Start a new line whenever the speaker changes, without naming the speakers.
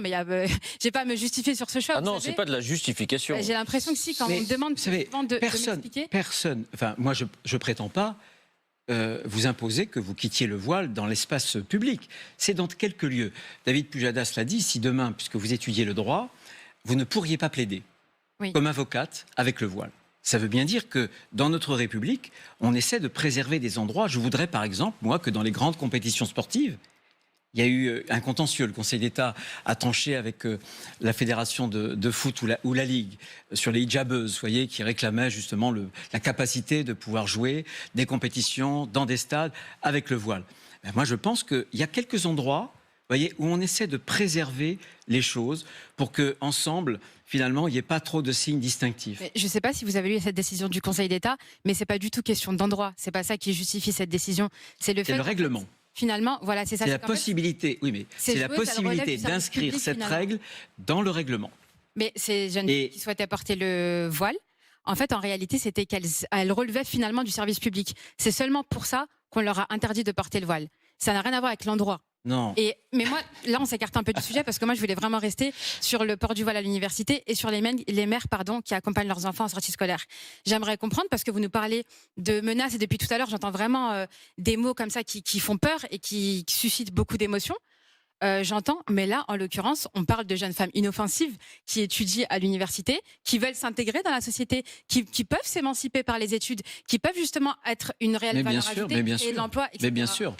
bien, mais j'ai pas à me justifier sur ce choix.
Ah non, c'est pas de la justification.
J'ai l'impression que si, quand on me demande souvent de m'expliquer...
Personne, enfin moi je prétends pas vous imposer que vous quittiez le voile dans l'espace public. C'est dans quelques lieux. David Pujadas l'a dit, si demain, puisque vous étudiez le droit, vous ne pourriez pas plaider comme avocate avec le voile. Ça veut bien dire que dans notre République, on essaie de préserver des endroits. Je voudrais par exemple, moi, que dans les grandes compétitions sportives, il y a eu un contentieux. Le Conseil d'État a tranché avec la fédération de foot ou la Ligue sur les hijabeuses, vous voyez, qui réclamaient justement la capacité de pouvoir jouer des compétitions dans des stades avec le voile. Ben, moi, je pense qu'il y a quelques endroits, vous voyez, où on essaie de préserver les choses pour qu'ensemble, finalement, il n'y ait pas trop de signes distinctifs.
Mais je ne sais pas si vous avez lu cette décision du Conseil d'État, mais ce n'est pas du tout question d'endroit. Ce n'est pas ça qui justifie cette décision. C'est le fait.
C'est le règlement.
Finalement, voilà, c'est ça.
C'est la possibilité, oui, mais c'est la possibilité d'inscrire cette règle dans le règlement.
Mais ces jeunes filles qui souhaitaient porter le voile, en fait, en réalité, c'était qu'elles relevaient finalement du service public. C'est seulement pour ça qu'on leur a interdit de porter le voile. Ça n'a rien à voir avec l'endroit.
Non.
Mais moi, là, on s'écarte un peu du sujet parce que moi, je voulais vraiment rester sur le port du voile à l'université et sur les mères qui accompagnent leurs enfants en sortie scolaire. J'aimerais comprendre parce que vous nous parlez de menaces et depuis tout à l'heure, j'entends vraiment des mots comme ça qui font peur et qui suscitent beaucoup d'émotions. J'entends, mais là, en l'occurrence, on parle de jeunes femmes inoffensives qui étudient à l'université, qui veulent s'intégrer dans la société, qui peuvent s'émanciper par les études, qui peuvent justement être une réelle valeur ajoutée, créer de l'emploi, etc.
Mais bien sûr.